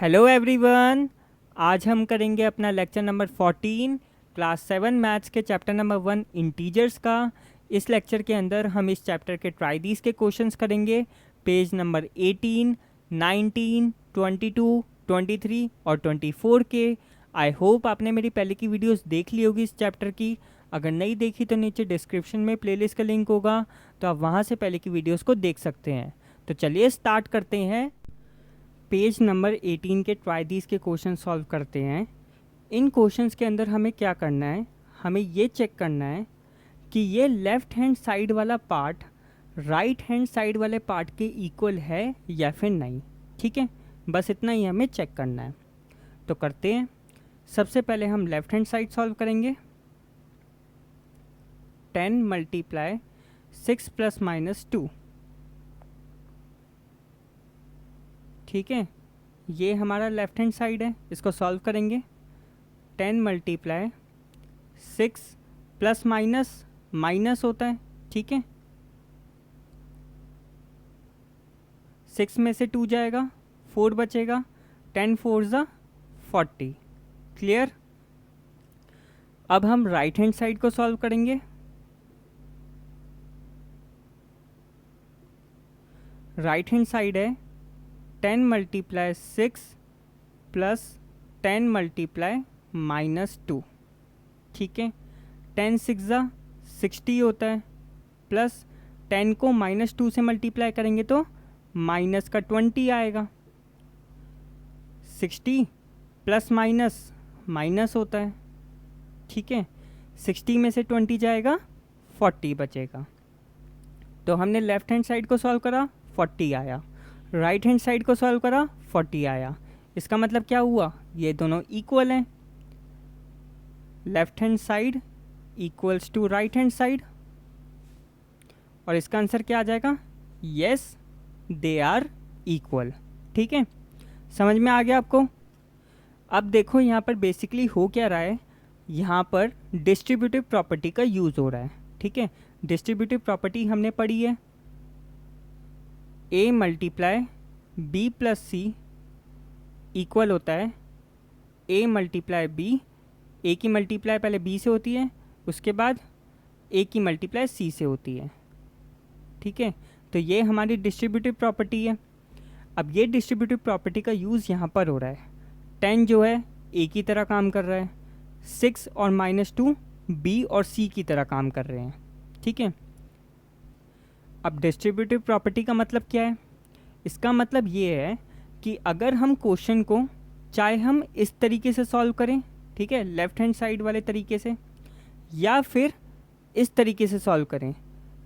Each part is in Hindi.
Hello everyone. आज हम करेंगे अपना लेक्चर नंबर 14 क्लास 7 मैथ्स के चैप्टर नंबर 1 इंटीजर्स का। इस लेक्चर के अंदर हम इस चैप्टर के ट्राई दीज के क्वेश्चंस करेंगे। पेज नंबर 18, 19, 22, 23 और 24 के। आई होप आपने मेरी पहले की वीडियोस देख ली होगी इस चैप्टर की। अगर नहीं देखी तो नीचे डिस्क्रिप्शन में प्लेलिस्ट का लिंक होगा, तो आप वहाँ से पहले की वीडियोस को देख सकते हैं। तो चलिए स्टार्ट करते हैं। पेज नंबर 18 के ट्राई दीज के क्वेश्चन सॉल्व करते हैं। इन क्वेश्चंस के अंदर हमें क्या करना है, हमें ये चेक करना है कि ये लेफ़्ट हैंड साइड वाला पार्ट राइट हैंड साइड वाले पार्ट के इक्वल है या फिर नहीं। ठीक है, बस इतना ही हमें चेक करना है। तो करते हैं। सबसे पहले हम लेफ़्ट हैंड साइड सॉल्व करेंगे। 10 मल्टीप्लाई 6 प्लस माइनस 2। ठीक है, ये हमारा लेफ्ट हैंड साइड है, इसको सॉल्व करेंगे। 10 मल्टीप्लाई 6 प्लस माइनस माइनस होता है। ठीक है, 6 में से 2 जाएगा, 4 बचेगा। 10 4 ज़ा 40। क्लियर। अब हम राइट हैंड साइड को सॉल्व करेंगे। राइट हैंड साइड है 10 मल्टीप्लाई 6 प्लस 10 मल्टीप्लाई माइनस 2। ठीक है, 10 6 ज़ा 60 होता है, प्लस 10 को माइनस 2 से मल्टीप्लाई करेंगे तो माइनस का 20 आएगा। 60 प्लस माइनस माइनस होता है। ठीक है, 60 में से 20 जाएगा, 40 बचेगा। तो हमने लेफ्ट हैंड साइड को सॉल्व करा, 40 आया। राइट हैंड साइड को सॉल्व करा, 40 आया। इसका मतलब क्या हुआ, ये दोनों इक्वल हैं। Left hand side equals to right hand side, और इसका आंसर क्या आ जाएगा, यस दे आर इक्वल। ठीक है, समझ में आ गया आपको। अब देखो यहाँ पर बेसिकली हो क्या रहा है, यहाँ पर डिस्ट्रीब्यूटिव प्रॉपर्टी का यूज़ हो रहा है। ठीक है, डिस्ट्रीब्यूटिव प्रॉपर्टी हमने पढ़ी है, a multiply b plus c equal होता है a मल्टीप्लाई बी। ए की मल्टीप्लाई पहले b से होती है, उसके बाद a की मल्टीप्लाई c से होती है। ठीक है, तो ये हमारी डिस्ट्रीब्यूटिव प्रॉपर्टी है। अब ये डिस्ट्रीब्यूटिव प्रॉपर्टी का यूज़ यहाँ पर हो रहा है। 10 जो है a की तरह काम कर रहा है, 6 और माइनस 2 b और c की तरह काम कर रहे हैं। ठीक है, अब डिस्ट्रीब्यूटिव प्रॉपर्टी का मतलब क्या है, इसका मतलब ये है कि अगर हम क्वेश्चन को चाहे हम इस तरीके से सॉल्व करें, ठीक है, लेफ्ट हैंड साइड वाले तरीके से, या फिर इस तरीके से सॉल्व करें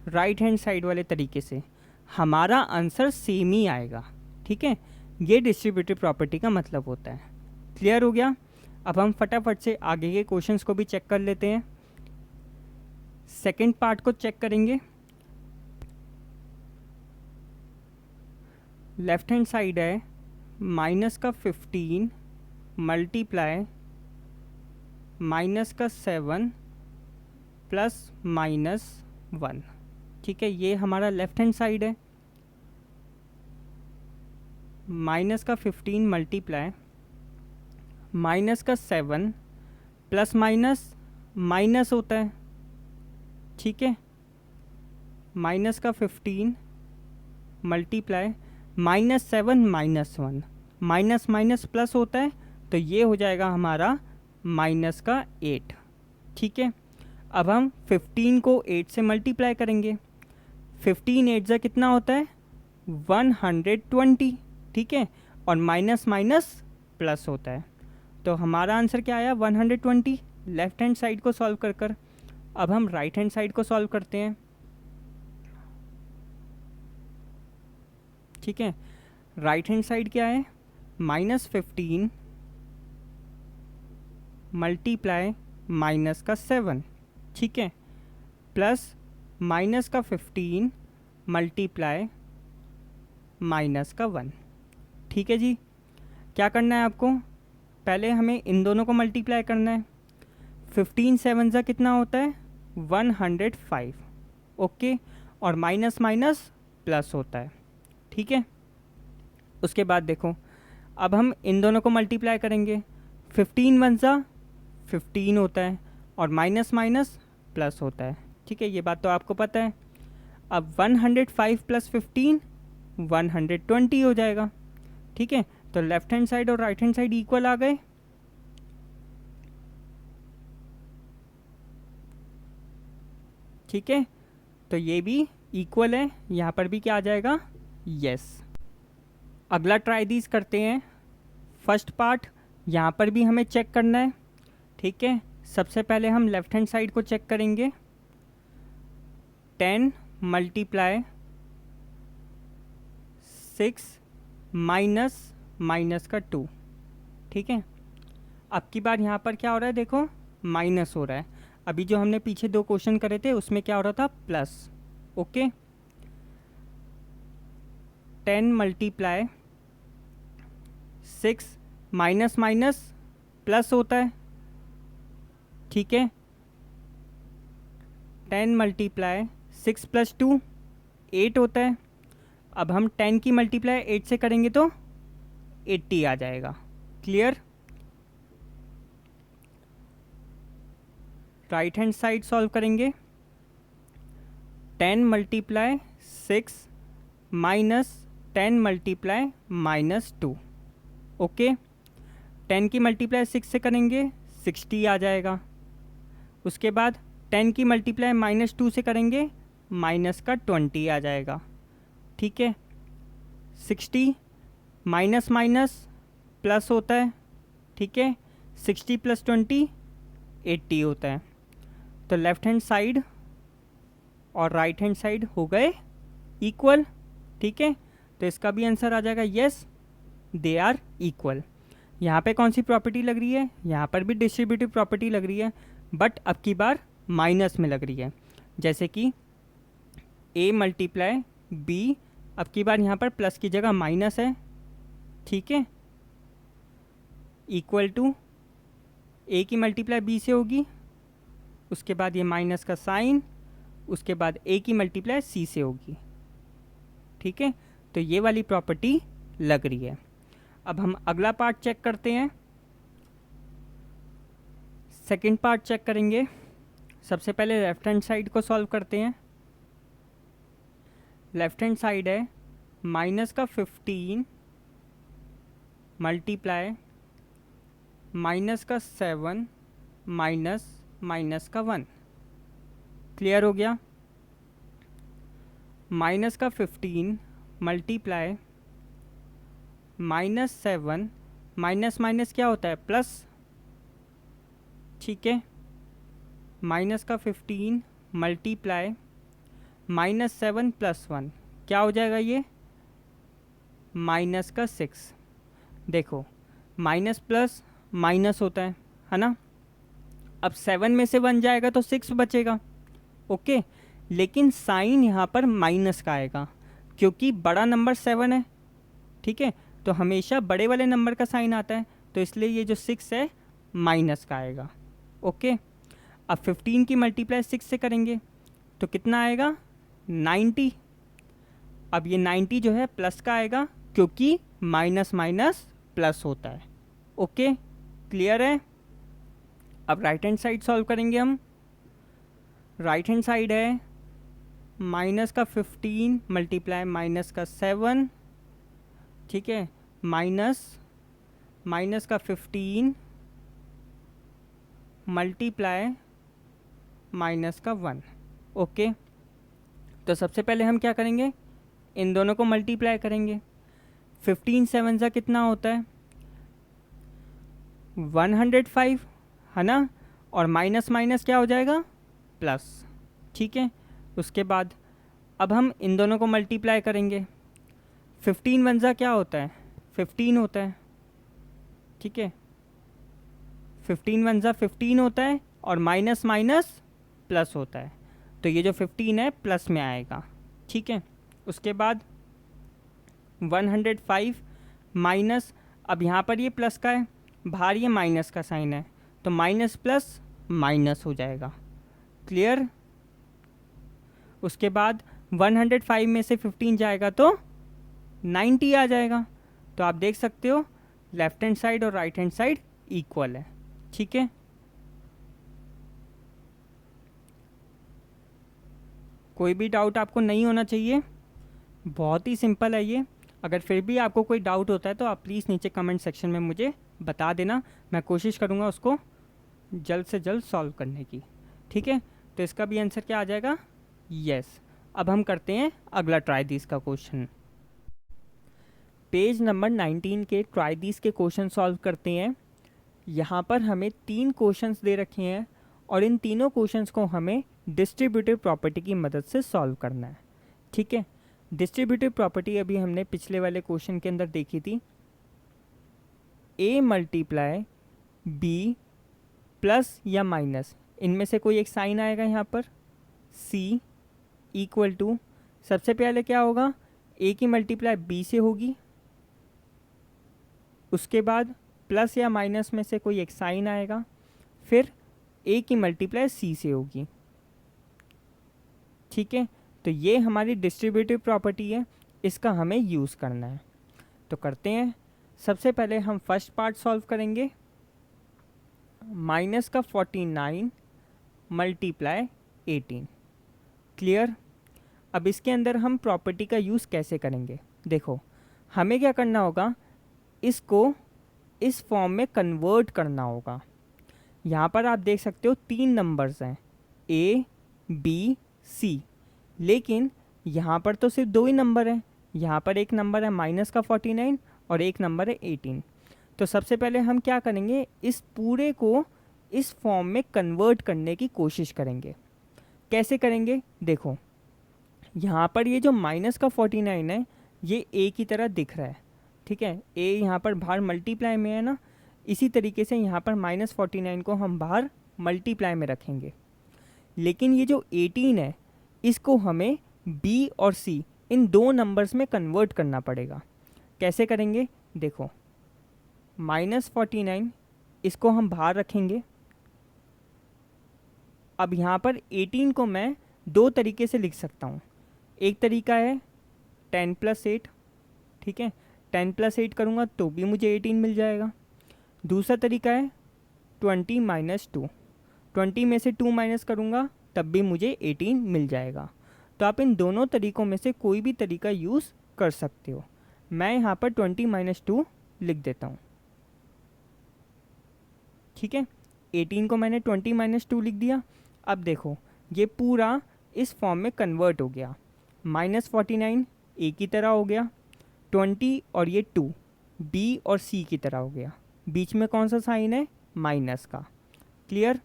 राइट हैंड साइड वाले तरीके से, हमारा आंसर सेम ही आएगा। ठीक है, ये डिस्ट्रीब्यूटिव प्रॉपर्टी का मतलब होता है। क्लियर हो गया। अब हम फटाफट से आगे के क्वेश्चंस को भी चेक कर लेते हैं। सेकेंड पार्ट को चेक करेंगे। लेफ्ट हैंड साइड है माइनस का 15 मल्टीप्लाई माइनस का 7 प्लस माइनस 1। ठीक है, ये हमारा लेफ्ट हैंड साइड है। माइनस का 15 मल्टीप्लाई माइनस का 7 प्लस माइनस माइनस होता है। ठीक है, माइनस का 15 मल्टीप्लाई -7 -1, माइनस माइनस प्लस होता है, तो ये हो जाएगा हमारा माइनस का 8। ठीक है, अब हम 15 को 8 से मल्टीप्लाई करेंगे। 15 8 जा कितना होता है, 120। ठीक है, और माइनस माइनस प्लस होता है, तो हमारा आंसर क्या आया, 120 लेफ्ट हैंड साइड को सॉल्व कर। अब हम राइट हैंड साइड को सॉल्व करते हैं। ठीक है, राइट हैंड साइड क्या है, -15 मल्टीप्लाई माइनस का 7। ठीक है, प्लस माइनस का 15 मल्टीप्लाई माइनस का 1। ठीक है जी, क्या करना है आपको, पहले हमें इन दोनों को मल्टीप्लाई करना है। 15 7 ज़ा कितना होता है, 105। ओके, और माइनस माइनस प्लस होता है। ठीक है, उसके बाद देखो अब हम इन दोनों को मल्टीप्लाई करेंगे। 15 वन सा 15 होता है और माइनस माइनस प्लस होता है, ठीक है, ये बात तो आपको पता है। अब 105 प्लस 15 120 हो जाएगा, ठीक है। तो लेफ्ट हैंड साइड और राइट हैंड साइड इक्वल आ गए। ठीक है, तो ये भी इक्वल है, यहाँ पर भी क्या आ जाएगा, यस। अगला ट्राई दीज करते हैं। फर्स्ट पार्ट यहाँ पर भी हमें चेक करना है, ठीक है। सबसे पहले हम लेफ्ट हैंड साइड को चेक करेंगे। 10 मल्टीप्लाई 6 माइनस माइनस का 2, ठीक है। अब की बार यहाँ पर क्या हो रहा है, देखो माइनस हो रहा है। अभी जो हमने पीछे 2 क्वेश्चन करे थे उसमें क्या हो रहा था, plus, okay. 10 multiply 6 minus minus plus होता है, ठीक है। 10 मल्टीप्लाई 6 प्लस 2 8 होता है। अब हम 10 की मल्टीप्लाई 8 से करेंगे तो 80 आ जाएगा। Clear. Right hand side solve करेंगे। 10 multiply 6 minus 10 multiply minus 2, okay. 10 की मल्टीप्लाई 6 से करेंगे 60 आ जाएगा। उसके बाद 10 की मल्टीप्लाई माइनस 2 से करेंगे माइनस का 20 आ जाएगा, ठीक है। 60 माइनस माइनस प्लस होता है, ठीक है। 60 प्लस 20 80 होता है। तो लेफ्ट हैंड साइड और राइट हैंड साइड हो गए इक्वल, ठीक है। तो इसका भी आंसर आ जाएगा यस, दे आर इक्वल। यहाँ पे कौन सी प्रॉपर्टी लग रही है, यहाँ पर भी डिस्ट्रीब्यूटिव प्रॉपर्टी लग रही है, बट अब की बार माइनस में लग रही है। जैसे कि a मल्टीप्लाई b, अब की बार यहाँ पर प्लस की जगह माइनस है, ठीक है। इक्वल टू a की मल्टीप्लाई b से होगी, उसके बाद ये माइनस का साइन, उसके बाद a की मल्टीप्लाई c से होगी, ठीक है। तो ये वाली प्रॉपर्टी लग रही है। अब हम अगला पार्ट चेक करते हैं। सेकंड पार्ट चेक करेंगे। सबसे पहले लेफ्ट हैंड साइड को सॉल्व करते हैं। लेफ्ट हैंड साइड है माइनस का 15 मल्टीप्लाई माइनस का 7 माइनस माइनस का 1। क्लियर हो गया। माइनस का 15 मल्टीप्लाई माइनस 7, माइनस माइनस क्या होता है, प्लस, ठीक है। माइनस का 15 मल्टीप्लाई माइनस 7 प्लस 1 क्या हो जाएगा, ये माइनस का 6। देखो माइनस प्लस माइनस होता है ना। अब 7 में से 1 जाएगा तो 6 बचेगा, ओके। लेकिन साइन यहाँ पर माइनस का आएगा क्योंकि बड़ा नंबर 7 है, ठीक है। तो हमेशा बड़े वाले नंबर का साइन आता है, तो इसलिए ये जो 6 है माइनस का आएगा, ओके। अब 15 की मल्टीप्लाई 6 से करेंगे तो कितना आएगा, 90। अब ये 90 जो है प्लस का आएगा क्योंकि माइनस माइनस प्लस होता है, ओके। क्लियर है। अब राइट हैंड साइड सॉल्व करेंगे हम। राइट हैंड साइड है माइनस का 15 मल्टीप्लाई माइनस का 7, ठीक है, माइनस माइनस का 15 मल्टीप्लाई माइनस का 1, ओके। तो सबसे पहले हम क्या करेंगे, इन दोनों को मल्टीप्लाई करेंगे। 15 7 सा कितना होता है, 105, है ना। और माइनस माइनस क्या हो जाएगा, प्लस, ठीक है। उसके बाद अब हम इन दोनों को मल्टीप्लाई करेंगे। 15 1 सा क्या होता है, 15 होता है, ठीक है। 15 1 सा 15 होता है और माइनस माइनस प्लस होता है, तो ये जो 15 है प्लस में आएगा, ठीक है। उसके बाद 105 माइनस, अब यहाँ पर ये प्लस का है, बाहर ये माइनस का साइन है, तो माइनस प्लस माइनस हो जाएगा। क्लियर। उसके बाद 105 में से 15 जाएगा तो 90 आ जाएगा। तो आप देख सकते हो लेफ्ट हैंड साइड और राइट हैंड साइड इक्वल है। ठीक है, कोई भी डाउट आपको नहीं होना चाहिए, बहुत ही सिंपल है ये। अगर फिर भी आपको कोई डाउट होता है तो आप प्लीज़ नीचे कमेंट सेक्शन में मुझे बता देना, मैं कोशिश करूँगा उसको जल्द से जल्द सॉल्व करने की। ठीक है, तो इसका भी आंसर क्या आ जाएगा, यस। अब हम करते हैं अगला ट्राई दिस का क्वेश्चन। पेज नंबर 19 के ट्राई दिस के क्वेश्चन सॉल्व करते हैं। यहाँ पर हमें 3 क्वेश्चंस दे रखे हैं और इन तीनों क्वेश्चंस को हमें डिस्ट्रीब्यूटिव प्रॉपर्टी की मदद से सॉल्व करना है। ठीक है, डिस्ट्रीब्यूटिव प्रॉपर्टी अभी हमने पिछले वाले क्वेश्चन के अंदर देखी थी, a मल्टीप्लाई b प्लस या माइनस, इनमें से कोई एक साइन आएगा यहाँ पर, c इक्वल टू, सबसे पहले क्या होगा, a की मल्टीप्लाई b से होगी, उसके बाद प्लस या माइनस में से कोई एक साइन आएगा, फिर a की मल्टीप्लाई c से होगी। ठीक है, तो ये हमारी डिस्ट्रीब्यूटिव प्रॉपर्टी है, इसका हमें यूज़ करना है। तो करते हैं, सबसे पहले हम फर्स्ट पार्ट सॉल्व करेंगे, माइनस का 49 मल्टीप्लाई 18। क्लियर। अब इसके अंदर हम प्रॉपर्टी का यूज़ कैसे करेंगे, देखो हमें क्या करना होगा, इसको इस फॉर्म में कन्वर्ट करना होगा। यहाँ पर आप देख सकते हो 3 नंबर्स हैं, a b c, लेकिन यहाँ पर तो सिर्फ 2 ही नंबर हैं। यहाँ पर एक नंबर है माइनस का 49 और एक नंबर है 18। तो सबसे पहले हम क्या करेंगे, इस पूरे को इस फॉर्म में कन्वर्ट करने की कोशिश करेंगे। कैसे करेंगे, देखो यहाँ पर ये जो माइनस का 49 है ये a की तरह दिख रहा है। ठीक है, a यहाँ पर बाहर मल्टीप्लाई में है ना, इसी तरीके से यहाँ पर माइनस 49 को हम बाहर मल्टीप्लाई में रखेंगे। लेकिन ये जो 18 है इसको हमें b और c इन 2 नंबर्स में कन्वर्ट करना पड़ेगा। कैसे करेंगे, देखो माइनस 49 इसको हम बाहर रखेंगे। अब यहाँ पर 18 को मैं 2 तरीके से लिख सकता हूँ। एक तरीका है 10 प्लस 8, ठीक है, 10 प्लस 8 करूँगा तो भी मुझे 18 मिल जाएगा। दूसरा तरीका है 20 माइनस 2, 20 में से 2 माइनस करूँगा तब भी मुझे 18 मिल जाएगा। तो आप इन दोनों तरीक़ों में से कोई भी तरीका यूज़ कर सकते हो। मैं यहाँ पर 20 माइनस 2 लिख देता हूँ। ठीक है, 18 को मैंने 20 माइनस 2 लिख दिया। अब देखो ये पूरा इस फॉर्म में कन्वर्ट हो गया, माइनस 49 a की तरह हो गया, 20 और ये 2 b और c की तरह हो गया। बीच में कौन सा साइन है, माइनस का। क्लियर।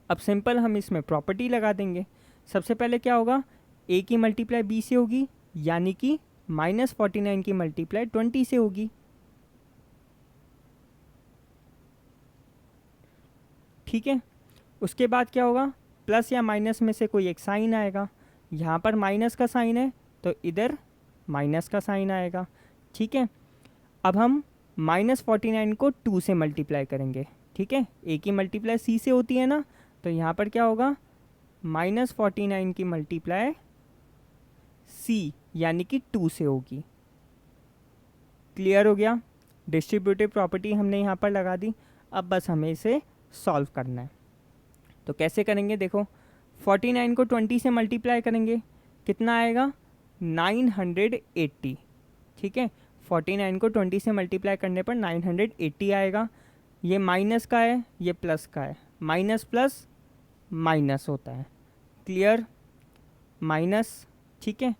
अब सिंपल हम इसमें प्रॉपर्टी लगा देंगे। सबसे पहले क्या होगा, a की मल्टीप्लाई b से होगी, यानी कि माइनस 49 की मल्टीप्लाई 20 से होगी। ठीक है, उसके बाद क्या होगा, प्लस या माइनस में से कोई एक साइन आएगा। यहाँ पर माइनस का साइन है तो इधर माइनस का साइन आएगा। ठीक है, अब हम माइनस 49 को 2 से मल्टीप्लाई करेंगे। ठीक है, a की मल्टीप्लाई c से होती है ना, तो यहाँ पर क्या होगा, माइनस 49 की मल्टीप्लाई c यानी कि 2 से होगी। क्लियर हो गया। डिस्ट्रीब्यूटिव प्रॉपर्टी हमने यहाँ पर लगा दी। अब बस हमें इसे सॉल्व करना है। तो कैसे करेंगे, देखो 49 को 20 से मल्टीप्लाई करेंगे, कितना आएगा, 980। ठीक है, 49 को 20 से मल्टीप्लाई करने पर 980 आएगा। ये माइनस का है, ये प्लस का है, माइनस प्लस माइनस होता है। Clear, minus. ठीक है,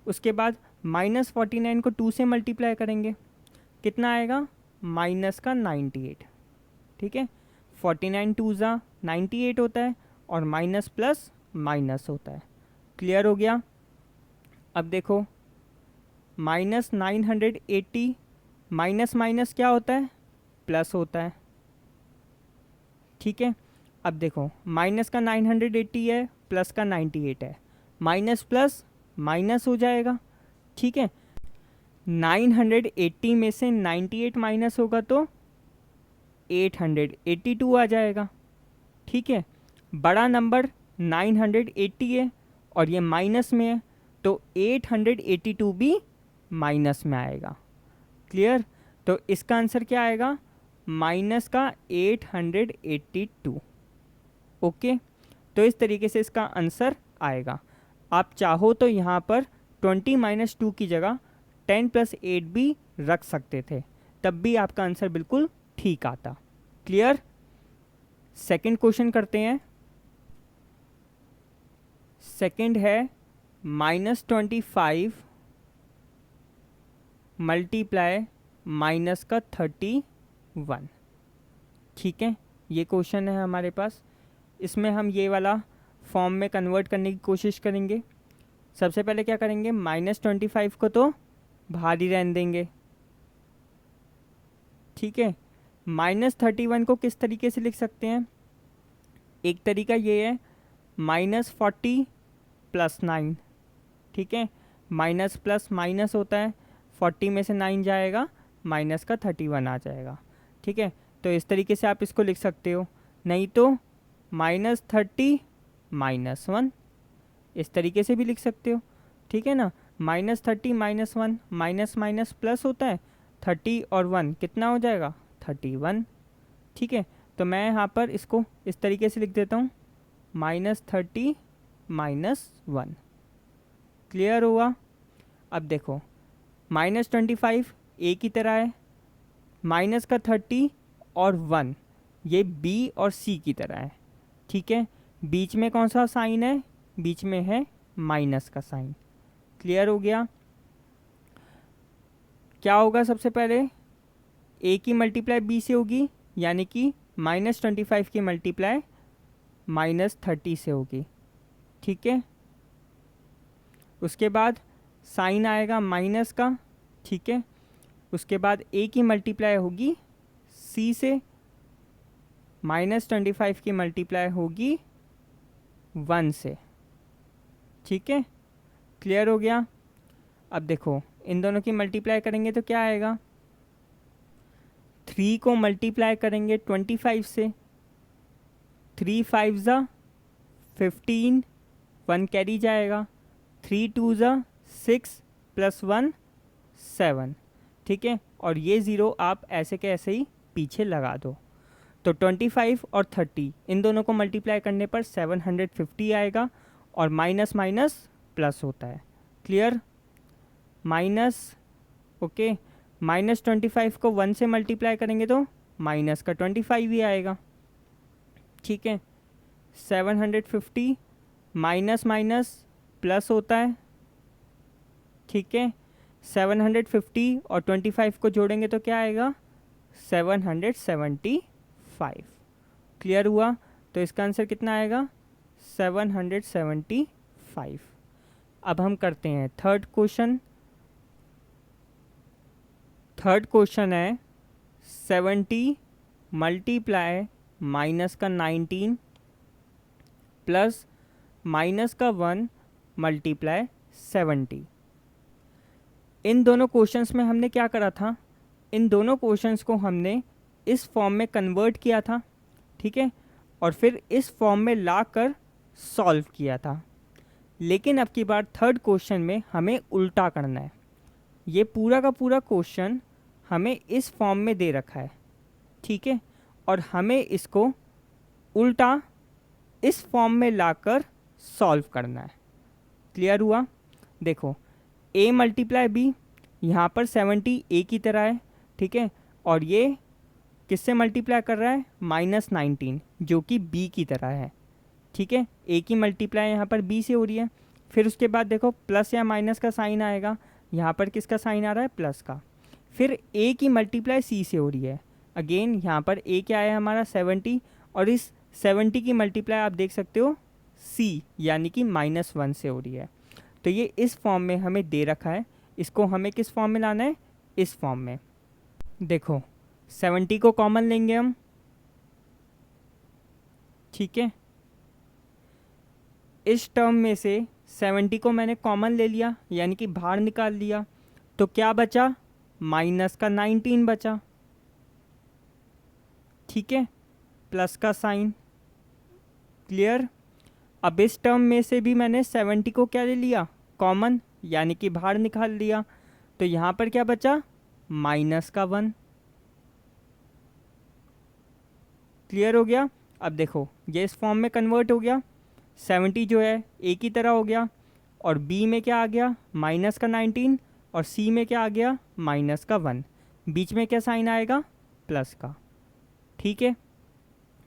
उसके बाद माइनस 49 को 2 से मल्टीप्लाई करेंगे, कितना आएगा, माइनस का 98। ठीक है, 49 2 ज़ा 98 होता है और माइनस प्लस माइनस होता है। क्लियर हो गया। अब देखो माइनस 980 माइनस माइनस क्या होता है, प्लस होता है। ठीक है, अब देखो माइनस का 980 है, प्लस का 98 है, माइनस प्लस माइनस हो जाएगा। ठीक है, 980 में से 98 माइनस होगा तो 882 आ जाएगा। ठीक है, बड़ा नंबर 980 है और ये माइनस में है तो 882 भी माइनस में आएगा। क्लियर। तो इसका आंसर क्या आएगा, माइनस का 882। ओके, तो इस तरीके से इसका आंसर आएगा। आप चाहो तो यहाँ पर 20 - 2 की जगह 10 + 8 भी रख सकते थे, तब भी आपका आंसर बिल्कुल ठीक आता। क्लियर। सेकंड क्वेश्चन करते हैं। सेकंड है -25 मल्टीप्लाई माइनस का 31। ठीक है, ये क्वेश्चन है हमारे पास। इसमें हम ये वाला फॉर्म में कन्वर्ट करने की कोशिश करेंगे। सबसे पहले क्या करेंगे, -25 को तो बाहर ही रहने देंगे। ठीक है, -31 को किस तरीके से लिख सकते हैं, एक तरीका ये है -40 + 9। ठीक है, माइनस प्लस माइनस होता है, 40 में से 9 जाएगा, माइनस का 31 आ जाएगा। ठीक है, तो इस तरीके से आप इसको लिख सकते हो, नहीं तो -30 - 1 इस तरीके से भी लिख सकते हो। ठीक है ना, -30 - 1 माइनस माइनस प्लस होता है, 30 और 1 कितना हो जाएगा, 31। ठीक है, तो मैं यहाँ पर इसको इस तरीके से लिख देता हूँ, -30 - 1। क्लियर हुआ। अब देखो -25 ए की तरह है, माइनस का 30 और 1 ये बी और सी की तरह है। ठीक है, बीच में कौन सा साइन है, बीच में है माइनस का साइन। क्लियर हो गया। क्या होगा, सबसे पहले ए की मल्टीप्लाई बी से होगी, यानी कि -25 की मल्टीप्लाई -30 से होगी। ठीक है, उसके बाद साइन आएगा माइनस का। ठीक है, उसके बाद ए की मल्टीप्लाई होगी सी से, -25 की मल्टीप्लाई होगी 1 से। ठीक है, क्लियर हो गया। अब देखो इन दोनों की मल्टीप्लाई करेंगे तो क्या आएगा, 3 को मल्टीप्लाई करेंगे 25 से, 3 × 5 = 15, 1 कैरी जाएगा, 3 × 2 = 6 + 1 7। ठीक है, और ये ज़ीरो आप ऐसे के ऐसे ही पीछे लगा दो। तो 25 और 30 इन दोनों को मल्टीप्लाई करने पर 750 आएगा, और माइनस माइनस प्लस होता है। क्लियर। माइनस, ओके, -25 को 1 से मल्टीप्लाई करेंगे तो माइनस का 25 ही आएगा। ठीक है, 750 माइनस माइनस प्लस होता है। ठीक है, 750 और 25 को जोड़ेंगे तो क्या आएगा, 775। क्लियर हुआ। तो इसका आंसर कितना आएगा, 775। अब हम करते हैं थर्ड क्वेश्चन। थर्ड क्वेश्चन है 70 मल्टीप्लाई माइनस का 19 प्लस माइनस का 1 मल्टीप्लाई 70। इन दोनों क्वेश्चंस में हमने क्या करा था, इन दोनों क्वेश्चंस को हमने इस फॉर्म में कन्वर्ट किया था। ठीक है, और फिर इस फॉर्म में लाकर सॉल्व किया था। लेकिन अब की बार थर्ड क्वेश्चन में हमें उल्टा करना है। ये पूरा का पूरा क्वेश्चन हमें इस फॉर्म में दे रखा है। ठीक है, और हमें इसको उल्टा इस फॉर्म में लाकर सॉल्व करना है। क्लियर हुआ। देखो a मल्टीप्लाई b, यहाँ पर 70 a की तरह है। ठीक है, और ये किससे मल्टीप्लाई कर रहा है, -19 जो कि b की तरह है। ठीक है, a की मल्टीप्लाई यहाँ पर b से हो रही है। फिर उसके बाद देखो प्लस या माइनस का साइन आएगा, यहाँ पर किसका साइन आ रहा है, प्लस का। फिर a की मल्टीप्लाई c से हो रही है। अगेन यहाँ पर a क्या है हमारा 70, और इस 70 की मल्टीप्लाई आप देख सकते हो c यानी कि -1 से हो रही है। तो ये इस फॉर्म में हमें दे रखा है, इसको हमें किस फॉर्म में लाना है, इस फॉर्म में। देखो 70 को कॉमन लेंगे हम। ठीक है, इस टर्म में से 70 को मैंने कॉमन ले लिया, यानी कि बाहर निकाल लिया। तो क्या बचा, माइनस का 19 बचा। ठीक है, प्लस का साइन। क्लियर। अब इस टर्म में से भी मैंने 70 को क्या ले लिया, कॉमन, यानी कि बाहर निकाल लिया। तो यहाँ पर क्या बचा, माइनस का 1। क्लियर हो गया। अब देखो ये इस फॉर्म में कन्वर्ट हो गया, 70 जो है ए की तरह हो गया, और बी में क्या आ गया माइनस का 19, और सी में क्या आ गया माइनस का 1, बीच में क्या साइन आएगा प्लस का। ठीक है,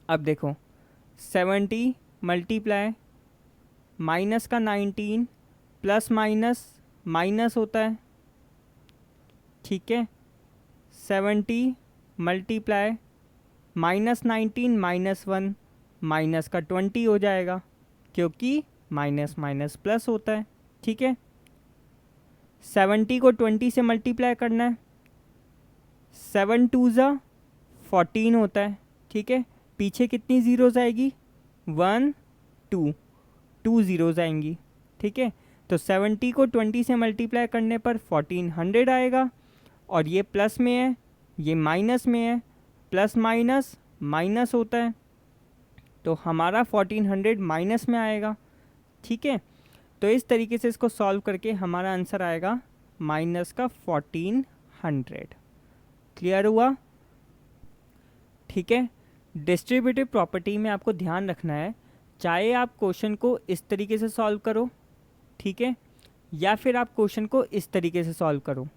अब देखो 70 मल्टीप्लाई माइनस का 19 प्लस माइनस माइनस होता है। ठीक है, 70 मल्टीप्लाई माइनस 19 माइनस 1 माइनस का 20 हो जाएगा, क्योंकि माइनस माइनस प्लस होता है। ठीक है, 70 को 20 से मल्टीप्लाई करना है, 7 2 ज़ा 14 होता है। ठीक है, पीछे कितनी ज़ीरोज़ आएगी 1 2, 2 ज़ीरोज़ आएंगी। ठीक है, तो 70 को 20 से मल्टीप्लाई करने पर 1400 आएगा, और ये प्लस में है ये माइनस में है, प्लस माइनस माइनस होता है, तो हमारा 1400 माइनस में आएगा। ठीक है, तो इस तरीके से इसको सॉल्व करके हमारा आंसर आएगा माइनस का 1400। क्लियर हुआ। ठीक है, डिस्ट्रीब्यूटिव प्रॉपर्टी में आपको ध्यान रखना है, चाहे आप क्वेश्चन को इस तरीके से सॉल्व करो, ठीक है, या फिर आप क्वेश्चन को इस तरीके से सॉल्व करो,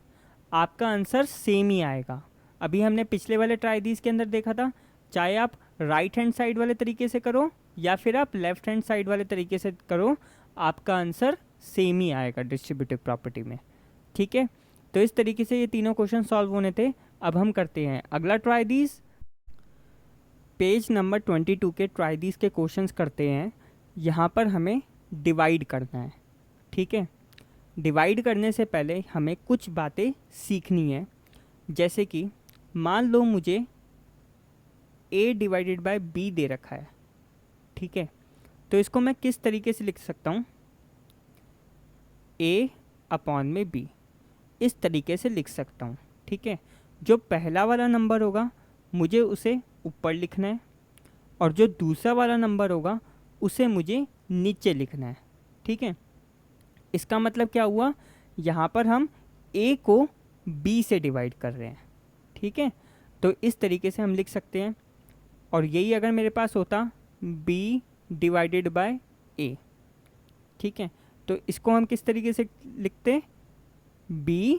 आपका आंसर सेम ही आएगा। अभी हमने पिछले वाले ट्राई दीज के अंदर देखा था, चाहे आप राइट हैंड साइड वाले तरीके से करो या फिर आप लेफ्ट हैंड साइड वाले तरीके से करो, आपका आंसर सेम ही आएगा डिस्ट्रीब्यूटिव प्रॉपर्टी में। ठीक है, तो इस तरीके से ये तीनों क्वेश्चन सॉल्व होने थे। अब हम करते हैं अगला ट्राई दीज, पेज नंबर 22 के ट्राई दीज के क्वेश्चंस करते हैं। यहाँ पर हमें डिवाइड करना है। ठीक है, डिवाइड करने से पहले हमें कुछ बातें सीखनी है, जैसे कि मान लो मुझे a डिवाइडेड बाय b दे रखा है। ठीक है, तो इसको मैं किस तरीके से लिख सकता हूँ, a अपॉन में b, इस तरीके से लिख सकता हूँ। ठीक है, जो पहला वाला नंबर होगा मुझे उसे ऊपर लिखना है, और जो दूसरा वाला नंबर होगा उसे मुझे नीचे लिखना है। ठीक है, इसका मतलब क्या हुआ, यहाँ पर हम a को b से डिवाइड कर रहे हैं। ठीक है, तो इस तरीके से हम लिख सकते हैं, और यही अगर मेरे पास होता b डिवाइडेड बाय a। ठीक है, तो इसको हम किस तरीके से लिखते, b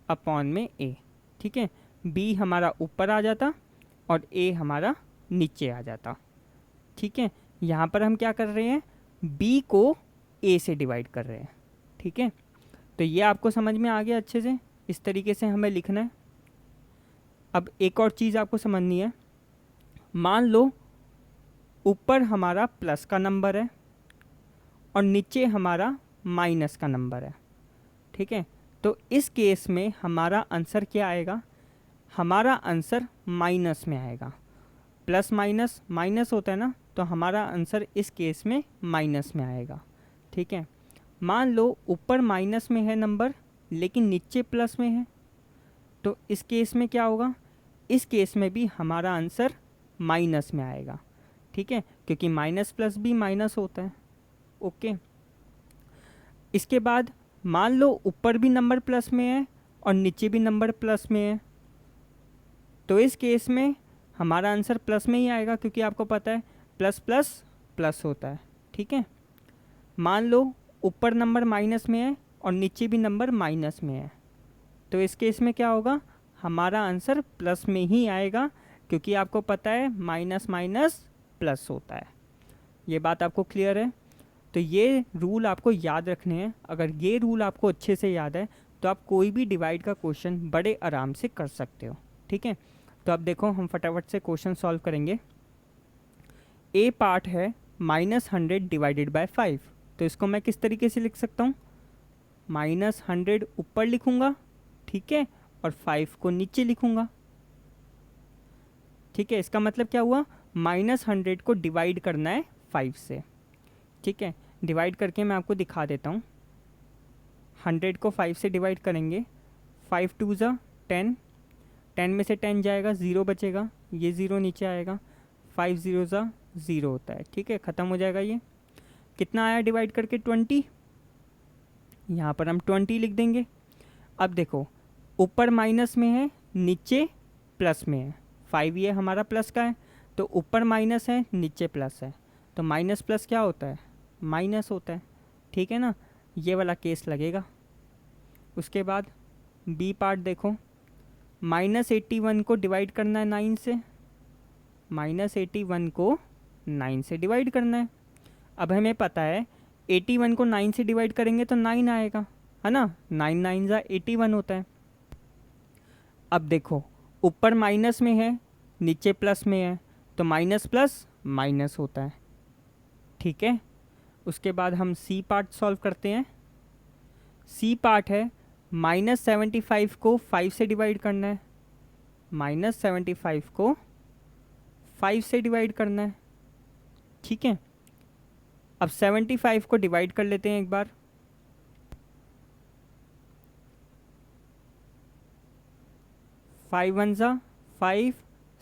अपॉन में a। ठीक है, b हमारा ऊपर आ जाता और a हमारा नीचे आ जाता। ठीक है, यहाँ पर हम क्या कर रहे हैं, b को a से डिवाइड कर रहे हैं। ठीक है, तो ये आपको समझ में आ गया अच्छे से, इस तरीके से हमें लिखना है। अब एक और चीज़ आपको समझनी है, मान लो ऊपर हमारा प्लस का नंबर है और नीचे हमारा माइनस का नंबर है। ठीक है, तो इस केस में हमारा आंसर क्या आएगा, हमारा आंसर माइनस में आएगा। प्लस माइनस माइनस होता है ना, तो हमारा आंसर इस केस में माइनस में आएगा। ठीक है, मान लो ऊपर माइनस में है नंबर लेकिन नीचे प्लस में है, तो इस केस में क्या होगा, इस केस में भी हमारा आंसर माइनस में आएगा। ठीक है, क्योंकि माइनस प्लस भी माइनस होता है। ओके, इसके बाद मान लो ऊपर भी नंबर प्लस में है और नीचे भी नंबर प्लस में है, तो इस केस में हमारा आंसर प्लस में ही आएगा, क्योंकि आपको पता है प्लस प्लस प्लस होता है। ठीक है, मान लो ऊपर नंबर माइनस में है और नीचे भी नंबर माइनस में है, तो इस केस में क्या होगा, हमारा आंसर प्लस में ही आएगा, क्योंकि आपको पता है माइनस माइनस प्लस होता है। ये बात आपको क्लियर है। तो ये रूल आपको याद रखने हैं। अगर ये रूल आपको अच्छे से याद है तो आप कोई भी डिवाइड का क्वेश्चन बड़े आराम से कर सकते हो। ठीक है, तो अब देखो हम फटाफट से क्वेश्चन सॉल्व करेंगे। ए पार्ट है -100 डिवाइडेड बाय 5, तो इसको मैं किस तरीके से लिख सकता हूँ, -100 ऊपर लिखूँगा, ठीक है, और 5 को नीचे लिखूँगा। ठीक है, इसका मतलब क्या हुआ, -100 को डिवाइड करना है 5 से। ठीक है, डिवाइड करके मैं आपको दिखा देता हूँ। 100 को 5 से डिवाइड करेंगे, 5 2 ज़ा 10, 10 में से 10 जाएगा, 0 बचेगा, ये 0 नीचे आएगा, 5 0 ज़ा 0 होता है। ठीक है, ख़त्म हो जाएगा। ये कितना आया डिवाइड करके, 20, यहाँ पर हम 20 लिख देंगे। अब देखो ऊपर माइनस में है, नीचे प्लस में है, 5 ये हमारा प्लस का है, तो ऊपर माइनस है, नीचे प्लस है, तो माइनस प्लस क्या होता है, माइनस होता है, ठीक है ना, ये वाला केस लगेगा। उसके बाद बी पार्ट देखो, -81 को डिवाइड करना है 9 से, -81 को 9 से डिवाइड करना है। अब हमें पता है 81 को 9 से डिवाइड करेंगे तो 9 आएगा, है ना, 9 9 जा 81 होता है। अब देखो ऊपर माइनस में है, नीचे प्लस में है, तो माइनस प्लस माइनस होता है, ठीक है। उसके बाद हम सी पार्ट सॉल्व करते हैं। सी पार्ट है -75 को 5 से डिवाइड करना है, -75 को 5 से डिवाइड करना है, ठीक है। अब 75 को डिवाइड कर लेते हैं एक बार, 5 1 जा 5,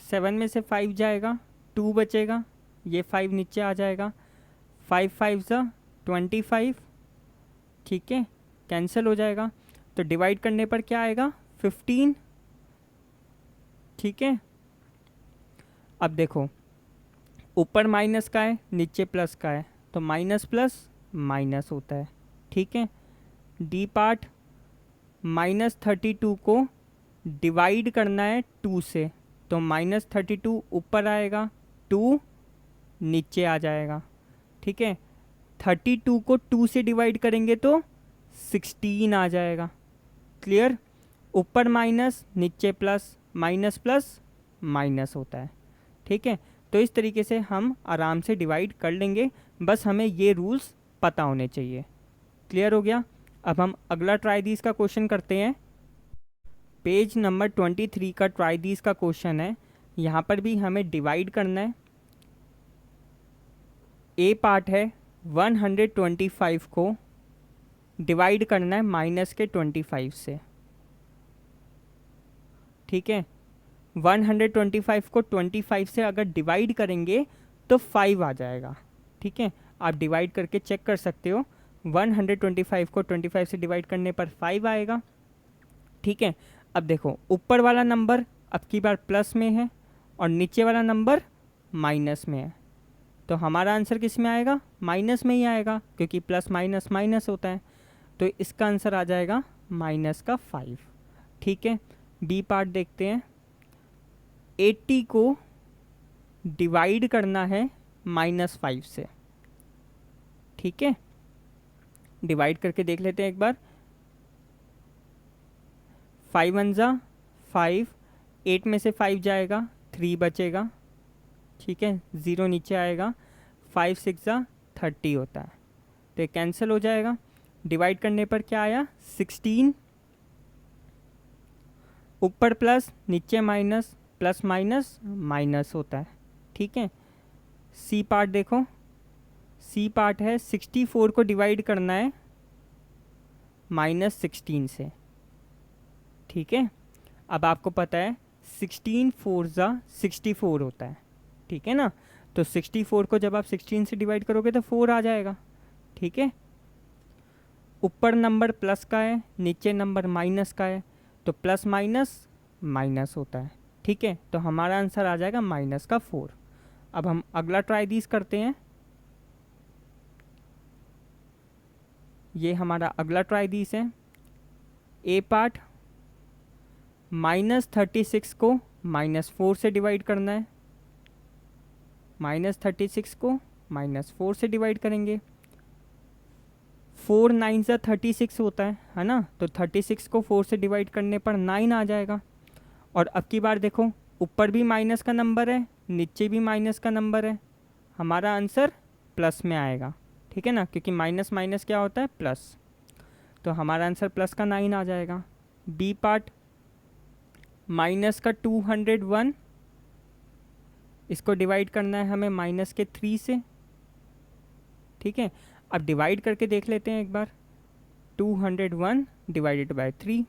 7 में से 5 जाएगा, 2 बचेगा, ये 5 नीचे आ जाएगा, 5 5 जा 25, ठीक है, कैंसिल हो जाएगा। तो डिवाइड करने पर क्या आएगा, 15, ठीक है। अब देखो ऊपर माइनस का है, नीचे प्लस का है, तो माइनस प्लस माइनस होता है, ठीक है। डी पार्ट -32 को डिवाइड करना है 2 से, तो -32 ऊपर आएगा, 2 नीचे आ जाएगा, ठीक है। 32 को 2 से डिवाइड करेंगे तो 16 आ जाएगा, क्लियर। ऊपर माइनस, नीचे प्लस, माइनस प्लस माइनस होता है, ठीक है। तो इस तरीके से हम आराम से डिवाइड कर लेंगे, बस हमें ये रूल्स पता होने चाहिए, क्लियर हो गया। अब हम अगला ट्राई दीज का क्वेश्चन करते हैं। पेज नंबर 23 का ट्राई दीज का क्वेश्चन है। यहाँ पर भी हमें डिवाइड करना है। ए पार्ट है 125 को डिवाइड करना है माइनस के 25 से, ठीक है। 125 को 25 से अगर डिवाइड करेंगे तो 5 आ जाएगा, ठीक है। आप डिवाइड करके चेक कर सकते हो, 125 को 25 से डिवाइड करने पर 5 आएगा, ठीक है। अब देखो ऊपर वाला नंबर अब की बार प्लस में है और नीचे वाला नंबर माइनस में है, तो हमारा आंसर किस में आएगा, माइनस में ही आएगा, क्योंकि प्लस माइनस माइनस होता है। तो इसका आंसर आ जाएगा -5, ठीक है। बी पार्ट देखते हैं। 80 को डिवाइड करना है -5 से, ठीक है। डिवाइड करके देख लेते हैं एक बार। 5 1 जा 5, 8 में से 5 जाएगा, 3 बचेगा, ठीक है, 0 नीचे आएगा, 5 6 जा 30 होता है, तो कैंसिल हो जाएगा। डिवाइड करने पर क्या आया, 16, ऊपर प्लस नीचे माइनस, प्लस माइनस माइनस होता है, ठीक है। सी पार्ट देखो, सी पार्ट है 64 को डिवाइड करना है -16 से, ठीक है। अब आपको पता है 16 4 जा 64 होता है, ठीक है ना, तो 64 को जब आप 16 से डिवाइड करोगे तो 4 आ जाएगा, ठीक है। ऊपर नंबर प्लस का है, नीचे नंबर माइनस का है, तो प्लस माइनस माइनस होता है, ठीक है। तो हमारा आंसर आ जाएगा -4। अब हम अगला ट्राई दीज करते हैं। ये हमारा अगला ट्राई दीज है। ए पार्ट -36 को -4 से डिवाइड करना है, -36 को -4 से डिवाइड करेंगे। 4 9 जा 36 होता है ना, तो 36 को 4 से डिवाइड करने पर 9 आ जाएगा। और अब की बार देखो ऊपर भी माइनस का नंबर है, नीचे भी माइनस का नंबर है, हमारा आंसर प्लस में आएगा, ठीक है ना, क्योंकि माइनस माइनस क्या होता है, प्लस, तो हमारा आंसर प्लस का 9 आ जाएगा। बी पार्ट माइनस का 201, इसको डिवाइड करना है हमें माइनस के 3 से, ठीक है। अब डिवाइड करके देख लेते हैं एक बार। 201 डिवाइडेड बाय 3,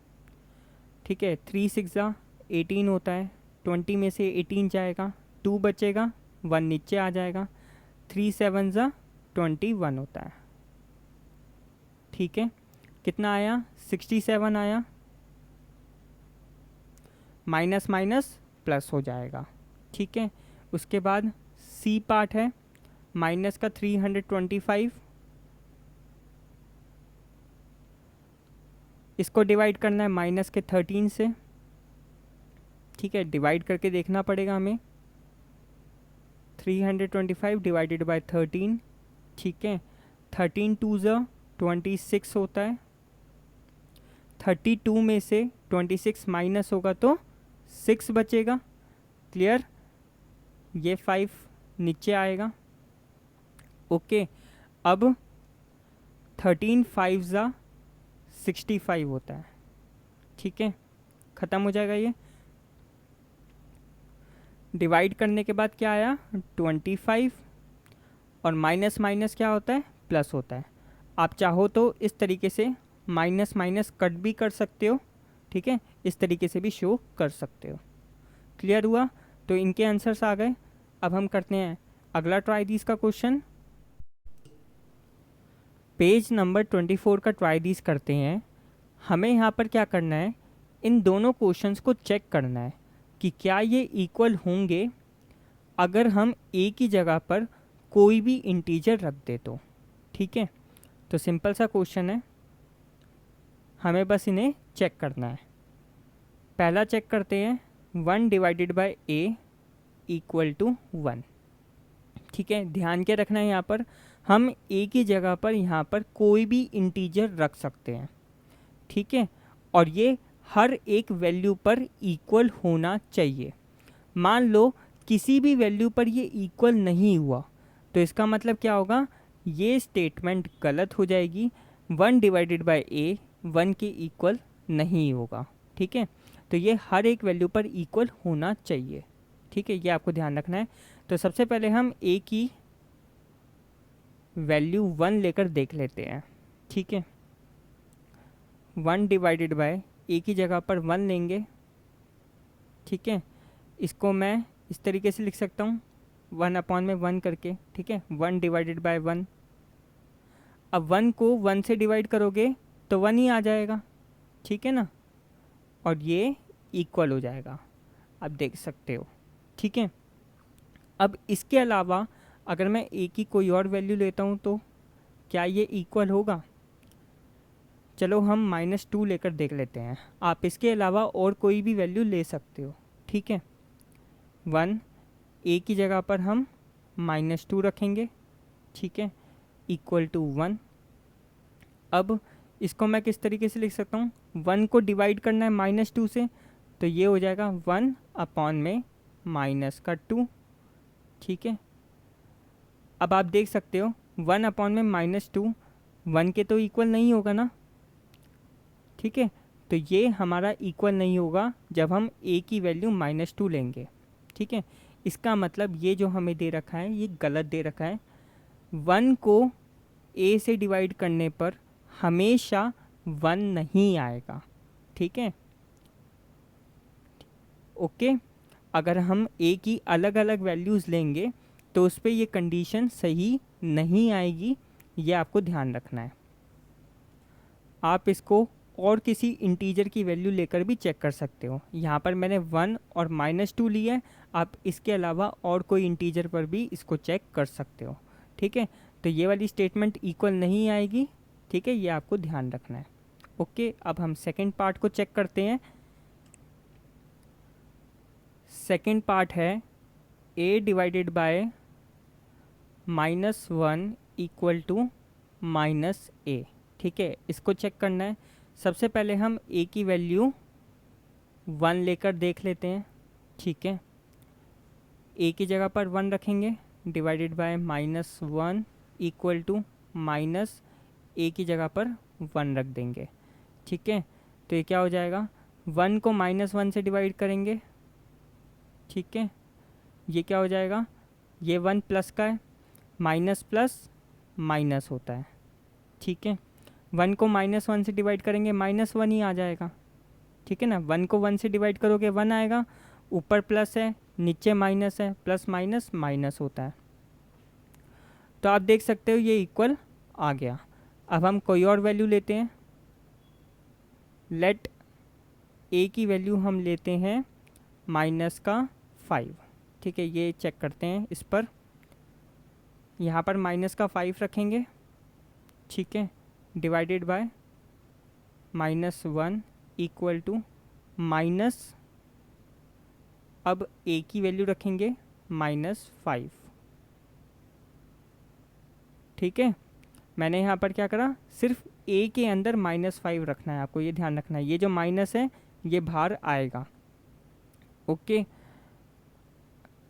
ठीक है, 3 6 जा 18 होता है, 20 में से 18 जाएगा, 2 बचेगा, 1 नीचे आ जाएगा, 3 7 जा 21 होता है, ठीक है। कितना आया, 67 आया, माइनस माइनस प्लस हो जाएगा, ठीक है। उसके बाद सी पार्ट है माइनस का 325, इसको डिवाइड करना है माइनस के 13 से, ठीक है, डिवाइड करके देखना पड़ेगा हमें, 325 डिवाइडेड बाय 13, ठीक है, 13 टू ज़ 26 होता है, 32 में से 26 माइनस होगा तो 6 बचेगा, क्लियर, ये 5 नीचे आएगा, ओके। अब 13 5 ज़ा 65 होता है, ठीक है, ख़त्म हो जाएगा ये। डिवाइड करने के बाद क्या आया 25, और माइनस माइनस क्या होता है, प्लस होता है। आप चाहो तो इस तरीके से माइनस माइनस कट भी कर सकते हो, ठीक है, इस तरीके से भी शो कर सकते हो। क्लियर हुआ? तो इनके आंसर्स आ गए। अब हम करते हैं अगला ट्राई दीस का क्वेश्चन। पेज नंबर 24 का ट्राई दीस करते हैं। हमें यहाँ पर क्या करना है, इन दोनों क्वेश्चंस को चेक करना है कि क्या ये इक्वल होंगे अगर हम ए की जगह पर कोई भी इंटीजर रख दे तो, ठीक है। तो सिंपल सा क्वेश्चन है, हमें बस इन्हें चेक करना है। पहला चेक करते हैं 1 divided by a equal to 1, ठीक है। ध्यान के रखना है, यहाँ पर हम ए की जगह पर यहाँ पर कोई भी इंटीजर रख सकते हैं, ठीक है, और ये हर एक वैल्यू पर इक्वल होना चाहिए। मान लो किसी भी वैल्यू पर ये इक्वल नहीं हुआ तो इसका मतलब क्या होगा, ये स्टेटमेंट गलत हो जाएगी। 1 डिवाइडेड बाय ए 1 के इक्वल नहीं होगा, ठीक है। तो ये हर एक वैल्यू पर इक्वल होना चाहिए, ठीक है, ये आपको ध्यान रखना है। तो सबसे पहले हम ए की वैल्यू 1 लेकर देख लेते हैं, ठीक है। 1 डिवाइडेड बाय ए की जगह पर 1 लेंगे, ठीक है। इसको मैं इस तरीके से लिख सकता हूँ 1 अपॉन में 1 करके, ठीक है, 1 डिवाइडेड बाय 1। अब 1 को 1 से डिवाइड करोगे तो 1 ही आ जाएगा, ठीक है ना, और ये इक्वल हो जाएगा, आप देख सकते हो, ठीक है। अब इसके अलावा अगर मैं ए की कोई और वैल्यू लेता हूँ तो क्या ये इक्वल होगा? चलो हम -2 लेकर देख लेते हैं। आप इसके अलावा और कोई भी वैल्यू ले सकते हो, ठीक है। 1 ए की जगह पर हम -2 रखेंगे, ठीक है, इक्वल टू 1। अब इसको मैं किस तरीके से लिख सकता हूँ, 1 को डिवाइड करना है -2 से, तो ये हो जाएगा 1 अपॉन में -2, ठीक है। अब आप देख सकते हो 1 अपॉन में -2 1 के तो इक्वल नहीं होगा ना, ठीक है। तो ये हमारा इक्वल नहीं होगा जब हम a की वैल्यू -2 लेंगे, ठीक है। इसका मतलब ये जो हमें दे रखा है ये गलत दे रखा है। 1 को a से डिवाइड करने पर हमेशा 1 नहीं आएगा, ठीक है, ओके। अगर हम a की अलग अलग वैल्यूज़ लेंगे तो उस पर ये कंडीशन सही नहीं आएगी, ये आपको ध्यान रखना है। आप इसको और किसी इंटीजर की वैल्यू लेकर भी चेक कर सकते हो। यहाँ पर मैंने 1 और -2 लिया है, आप इसके अलावा और कोई इंटीजर पर भी इसको चेक कर सकते हो, ठीक है। तो ये वाली स्टेटमेंट इक्वल नहीं आएगी, ठीक है, ये आपको ध्यान रखना है, ओके। अब हम सेकेंड पार्ट को चेक करते हैं। सेकेंड पार्ट है a divided by -1 equal to -a, ठीक है। इसको चेक करना है। सबसे पहले हम a की वैल्यू 1 लेकर देख लेते हैं, ठीक है। a की जगह पर 1 रखेंगे, divided by -1 equal to -a की जगह पर 1 रख देंगे, ठीक है। तो ये क्या हो जाएगा, 1 को -1 से डिवाइड करेंगे, ठीक है, ये क्या हो जाएगा, ये 1 प्लस का है, माइनस प्लस माइनस होता है, ठीक है। 1 को -1 से डिवाइड करेंगे -1 ही आ जाएगा, ठीक है ना। 1 को 1 से डिवाइड करोगे 1 आएगा, ऊपर प्लस है नीचे माइनस है, प्लस माइनस माइनस होता है। तो आप देख सकते हो ये इक्वल आ गया। अब हम कोई और वैल्यू लेते हैं। लेट a की वैल्यू हम लेते हैं -5, ठीक है, ये चेक करते हैं इस पर। यहाँ पर माइनस का 5 रखेंगे, ठीक है, divided by -1 equal to minus, अब a की वैल्यू रखेंगे -5, ठीक है। मैंने यहाँ पर क्या करा, सिर्फ a के अंदर -5 रखना है, आपको ये ध्यान रखना है, ये जो माइनस है ये बाहर आएगा, ओके।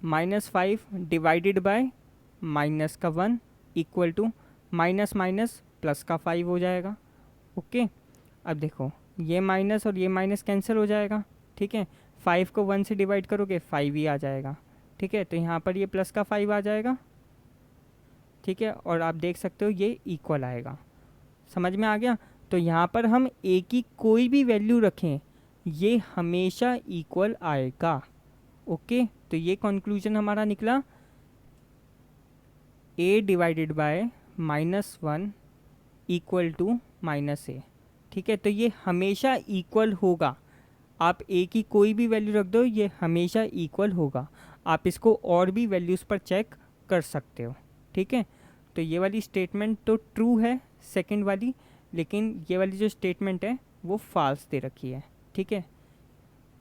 -5 डिवाइडेड बाय माइनस का 1 equal to minus minus plus का 5 हो जाएगा, ओके। अब देखो ये माइनस और ये माइनस कैंसिल हो जाएगा, ठीक है। 5 को 1 से डिवाइड करोगे 5 ही आ जाएगा, ठीक है। तो यहाँ पर ये प्लस का 5 आ जाएगा, ठीक है, और आप देख सकते हो ये इक्वल आएगा। समझ में आ गया? तो यहाँ पर हम a की कोई भी वैल्यू रखें ये हमेशा इक्वल आएगा, ओके। तो ये कंक्लूजन हमारा निकला, a divided by -1 equal to -a, ठीक है। तो ये हमेशा इक्वल होगा, आप a की कोई भी वैल्यू रख दो ये हमेशा इक्वल होगा। आप इसको और भी वैल्यूज़ पर चेक कर सकते हो, ठीक है। तो ये वाली स्टेटमेंट तो ट्रू है, सेकंड वाली, लेकिन ये वाली जो स्टेटमेंट है वो फॉल्स दे रखी है, ठीक है।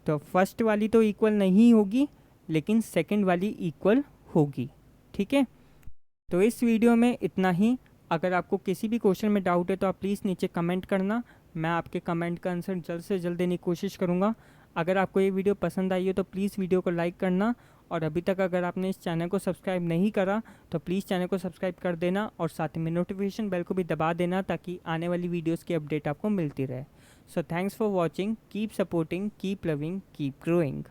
तो फर्स्ट वाली तो इक्वल नहीं होगी, लेकिन सेकंड वाली इक्वल होगी, ठीक है। तो इस वीडियो में इतना ही। अगर आपको किसी भी क्वेश्चन में डाउट है तो आप प्लीज़ नीचे कमेंट करना, मैं आपके कमेंट का आंसर जल्द से जल्द देने की कोशिश करूँगा। अगर आपको ये वीडियो पसंद आई हो तो प्लीज़ वीडियो को लाइक करना, और अभी तक अगर आपने इस चैनल को सब्सक्राइब नहीं करा तो प्लीज़ चैनल को सब्सक्राइब कर देना, और साथ में नोटिफिकेशन बेल को भी दबा देना ताकि आने वाली वीडियोज़ की अपडेट आपको मिलती रहे। So thanks for watching, keep supporting, keep loving, keep growing.